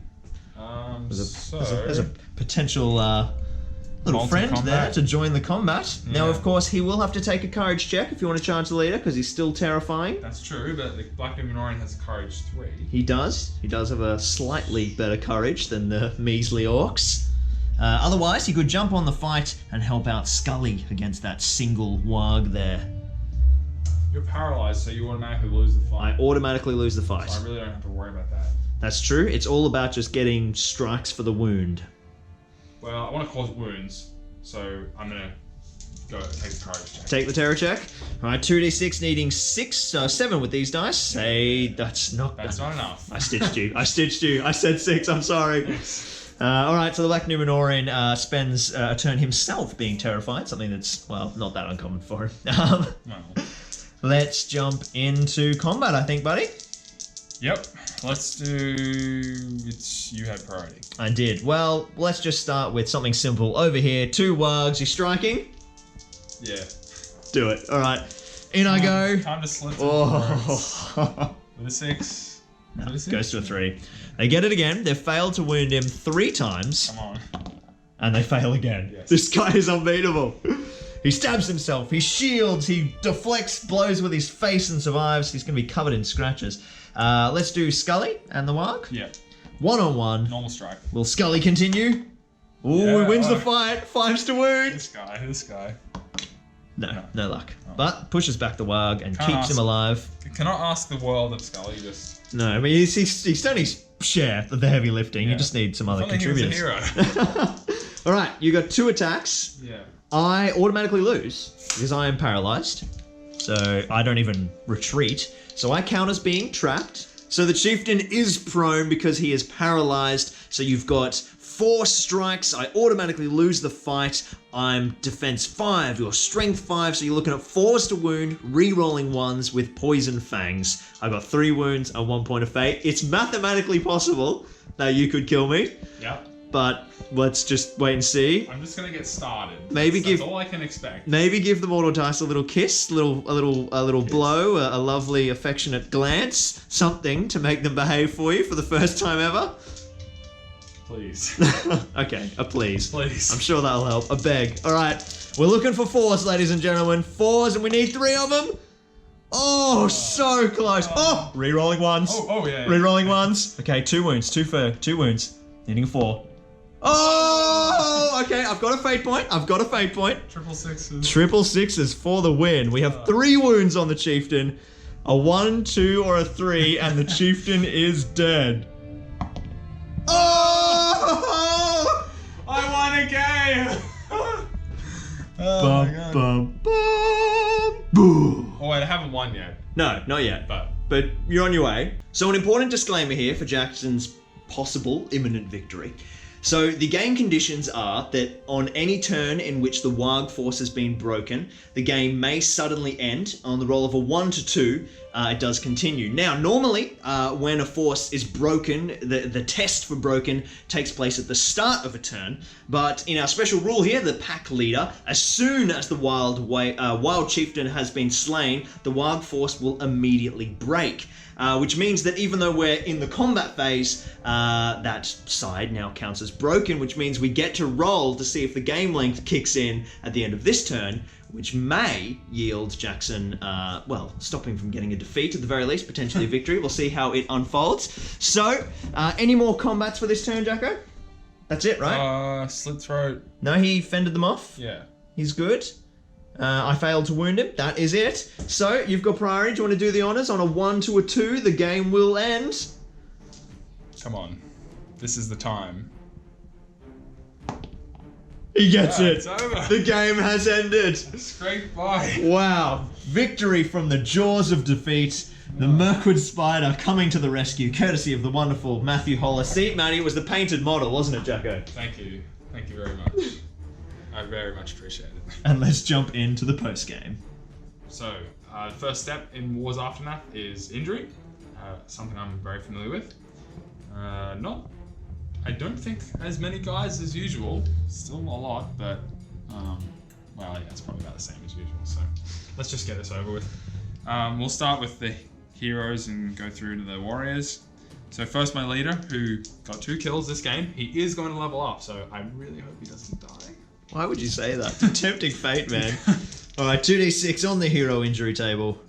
There's a potential little friend Multi-combat. there to join the combat. Now, Yeah. of course, he will have to take a courage check if you want to charge the leader, because he's still terrifying. That's true, but the Black Numenorian has courage 3. He does. He does have a slightly better courage than the measly orcs. Otherwise, he could jump on the fight and help out Scully against that single warg there. You're paralyzed, so you automatically lose the fight. I automatically lose the fight. So I really don't have to worry about that. That's true. It's all about just getting strikes for the wound. Well, I want to cause wounds, so I'm gonna go take the courage check. Take the terror check. All right, 2d6 needing 7 with these dice. Hey, that's not enough. I stitched you. I said 6. I'm sorry. All right, so the Black Numenorean spends a turn himself being terrified, something that's, well, not that uncommon for him. No. Let's jump into combat, I think, buddy. Yep. Let's do... You had priority. I did. Well, let's just start with something simple. Over here, 2 wargs. You striking? Yeah. Do it. All right. In I go. Time to slip. Oh. With a 6. No, goes to a 3. They get it again. They've failed to wound him 3 times. Come on. And they fail again. Yes. This guy is unbeatable. He stabs himself. He shields. He deflects blows with his face and survives. He's going to be covered in scratches. Let's do Scully and the Warg. Yeah. 1-on-1. Normal strike. Will Scully continue? Ooh, Yeah, he wins the fight. 5s to wound. This guy. No luck. Oh. But pushes back the Warg and Can't keeps him ask. alive. Cannot ask the world of Scully just... No, I mean, he's done his share of the heavy lifting. Yeah. You just need some other If only he was a contributors. hero. All right, you got 2 attacks. Yeah. I automatically lose because I am paralyzed. So I don't even retreat. So I count as being trapped. So the Chieftain is prone because he is paralyzed. So you've got 4 strikes. I automatically lose the fight. I'm defense 5, you're strength 5. So you're looking at 4s to wound, re-rolling 1s with poison fangs. I got 3 wounds and 1 point of fate. It's mathematically possible that you could kill me. Yep. But let's just wait and see. I'm just gonna get started. Maybe That's all I can expect. Maybe give the Mordor dice a little kiss, a little blow, a lovely affectionate glance, something to make them behave for you for the first time ever. Please. Okay, a please. Please. I'm sure that'll help. A beg. All right, we're looking for 4s, ladies and gentlemen. 4s, and we need 3 of them. Oh, so close. Oh, re-rolling 1s. Oh yeah. Re-rolling 1s. Okay, 2 wounds, 2 wounds. Needing a 4. Oh, okay, I've got a fate point. Triple 6s. Triple 6s for the win. We have 3 wounds on the Chieftain. A 1, 2, or a 3, and the Chieftain is dead. Oh! I won a game! Oh my God. Bum, boom. Oh wait, I haven't won yet. No, not yet. But you're on your way. So an important disclaimer here for Jackson's possible imminent victory. So the game conditions are that on any turn in which the Warg force has been broken, the game may suddenly end. On the roll of a 1 to 2, it does continue. Now, normally, when a force is broken, the test for broken takes place at the start of a turn. But in our special rule here, the pack leader, as soon as the wild chieftain has been slain, the Warg force will immediately break. Which means that even though we're in the combat phase, that side now counts as broken, which means we get to roll to see if the game length kicks in at the end of this turn, which may yield Jackson, well, stop him from getting a defeat at the very least, potentially a victory. We'll see how it unfolds. So, any more combats for this turn, Jacko? That's it, right? Slit throat. No, he fended them off. Yeah. He's good. I failed to wound him. That is it. So, you've got priority. Do you want to do the honors? On a 1 to a 2, the game will end. Come on. This is the time. He gets it. It's over. The game has ended. Scraped by. Wow. Victory from the jaws of defeat. The Mirkwood Spider coming to the rescue, courtesy of the wonderful Matthew Holler. See, Matty, it was the painted model, wasn't it, Jacko? Thank you. Thank you very much. I very much appreciate it. And let's jump into the post-game. So, the first step in War's Aftermath is injury. Something I'm very familiar with. I don't think as many guys as usual. Still a lot, but well, yeah, it's probably about the same as usual. So let's just get this over with. We'll start with the heroes and go through to the warriors. So first, my leader, who got 2 kills this game, he is going to level up. So I really hope he doesn't die. Why would you say that? It's a tempting fate, man. All right, 2d6 on the hero injury table.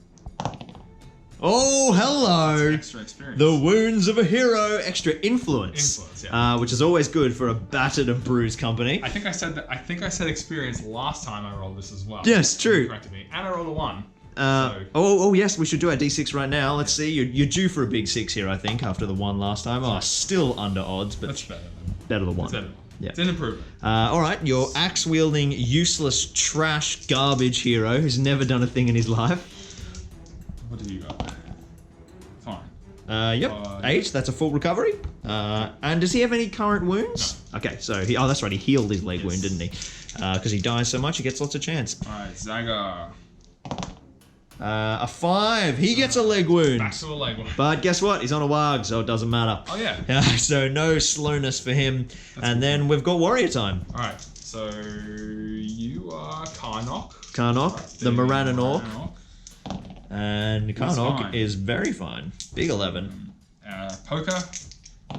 Oh, hello! Extra experience. The wounds of a hero, extra influence. Influence, yeah. Which is always good for a battered and bruised company. I think I said that. I think I said experience last time I rolled this as well. Yes, true. You corrected me, and I rolled a 1. Yes, we should do our D6 right now. Let's see. You're due for a big 6 here, I think, after the 1 last time. Oh, still under odds, but That's better. better than 1. It's better. Yeah. It's an improvement. All right, your axe-wielding, useless, trash, garbage hero who's never done a thing in his life. What do you got? Fine. Yep, 8. That's a full recovery. And does he have any current wounds? No. Okay, so that's right. He healed his leg wound, didn't he? Because he dies so much, he gets lots of chance. Alright, Zaga. A 5. He gets a leg wound. Back to a leg wound. But guess what? He's on a warg, so it doesn't matter. Oh, yeah. So no slowness for him. And then we've got warrior time. Alright, so you are Karnok. Karnok, the Moranon Moranon. And Karnok is very fine. Big 11. Poker.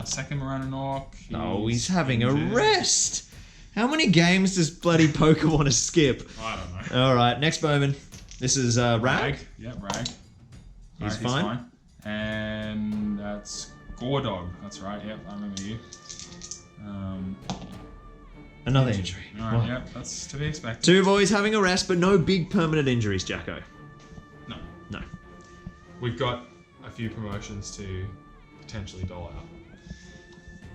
Second Moranon. Oh, he's having a rest. How many games does bloody Poker want to skip? I don't know. Alright, next bowman. This is Rag. Yep, Rag. He's fine. And that's Gordog. That's right, yep, I remember you. Another injury. Alright, yep, that's to be expected. 2 boys having a rest, but no big permanent injuries, Jacko. No. No. We've got a few promotions to potentially dole out.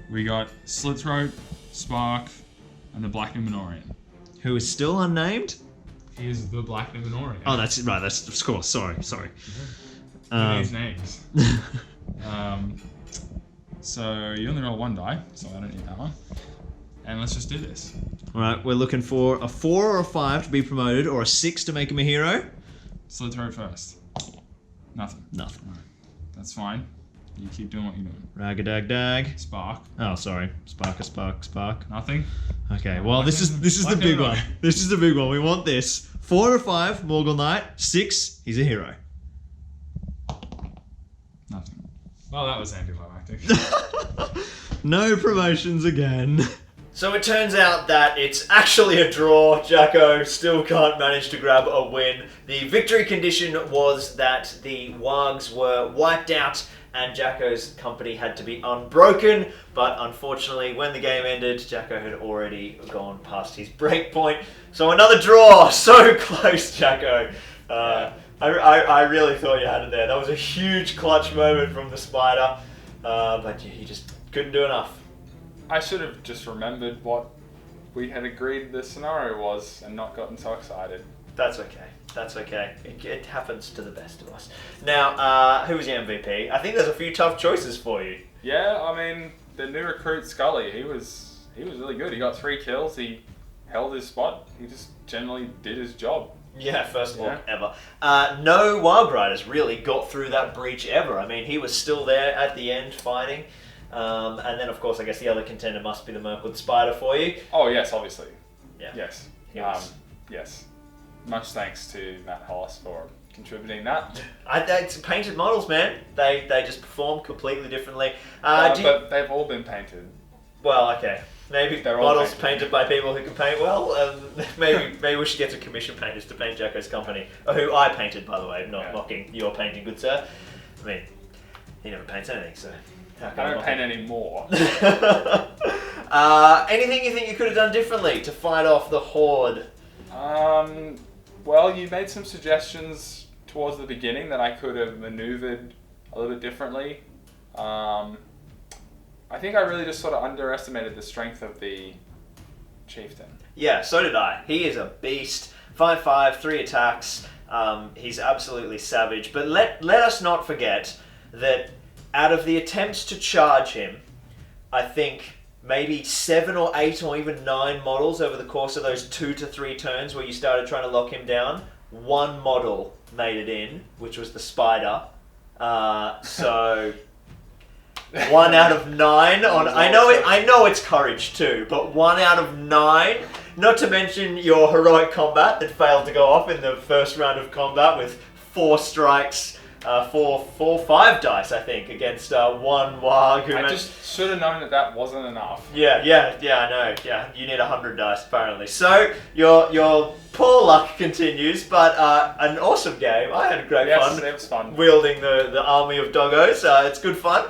We got Slitthroat, Spark, and the Black Numenorian. Who is still unnamed? He is the Black Numenorian. Oh, that's right. That's of course. Sorry. These names. So you only roll 1 die, so I don't need that one. And let's just do this. All right, we're looking for a 4 or a 5 to be promoted, or a 6 to make him a hero. Slitthroat first. Nothing. Nothing. Right. That's fine. You keep doing what you're doing. Ragadag. Spark. Oh, sorry. Spark. Nothing. Okay. Well, this is the big one. This is the big one. We want this. 4 or 5, Morgul Knight. 6, he's a hero. Nothing. Well, that was anticlimactic. No promotions again. So it turns out that it's actually a draw. Jacko still can't manage to grab a win. The victory condition was that the wargs were wiped out and Jacko's company had to be unbroken, but unfortunately when the game ended, Jacko had already gone past his break point. So another draw! So close, Jacko. I really thought you had it there. That was a huge clutch moment from the spider, but you just couldn't do enough. I should have just remembered what we had agreed the scenario was and not gotten so excited. That's okay. That's okay. It happens to the best of us. Now, who was the MVP? I think there's a few tough choices for you. Yeah, I mean, the new recruit Scully, he was really good. He got 3 kills. He held his spot. He just generally did his job. Yeah, first of all, ever. No Wild Riders really got through that breach ever. I mean, he was still there at the end fighting. And then, of course, I guess the other contender must be the Merc with Spider for you. Oh, yes, obviously. Yeah. Yes. Yes. Yes. Much thanks to Matt Hollis for contributing that. It's painted models, man. They just perform completely differently. But they've all been painted. Well, okay. Maybe They're all models painted by people who can paint well. Maybe we should get some commission painters to paint Jacko's company. Who I painted, by the way. Not mocking your painting, good sir. I mean, he never paints anything, so... I don't paint any more. Anything you think you could have done differently to fight off the Horde? Well, you made some suggestions towards the beginning that I could have maneuvered a little bit differently. I think I really just sort of underestimated the strength of the Chieftain. Yeah, so did I. He is a beast. 5/5, 3 attacks. He's absolutely savage. But let us not forget that out of the attempts to charge him, I think maybe 7 or 8 or even 9 models over the course of those 2 to 3 turns where you started trying to lock him down, 1 model made it in, which was the spider. So 1 out of 9 on. I know it's courage too, but 1 out of 9. Not to mention your heroic combat that failed to go off in the first round of combat with 4 strikes. 5 dice, I think, against 1 warg. I just should have known that wasn't enough. Yeah, I know. Yeah, you need 100 dice apparently. So your poor luck continues, but an awesome game. I had great Yes, fun. it was fun. Wielding the army of doggos. It's good fun.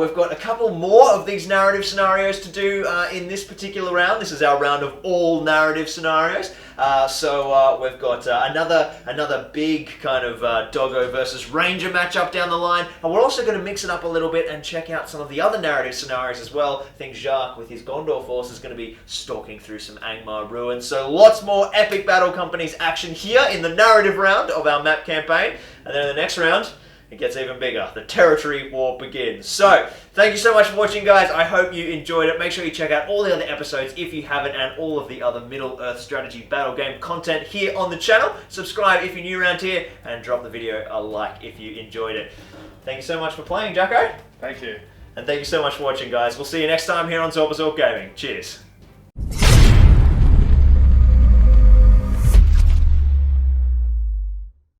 We've got a couple more of these narrative scenarios to do in this particular round. This is our round of all narrative scenarios. So we've got another big kind of doggo versus ranger matchup down the line, and we're also going to mix it up a little bit and check out some of the other narrative scenarios as well. I think Jacques with his Gondor force is going to be stalking through some Angmar ruins. So lots more epic battle companies action here in the narrative round of our map campaign, and then in the next round it gets even bigger. The territory war begins. So, thank you so much for watching, guys. I hope you enjoyed it. Make sure you check out all the other episodes if you haven't, and all of the other Middle-earth strategy battle game content here on the channel. Subscribe if you're new around here, and drop the video a like if you enjoyed it. Thank you so much for playing, Jacko. Thank you. And thank you so much for watching, guys. We'll see you next time here on Zorpazorp Gaming. Cheers.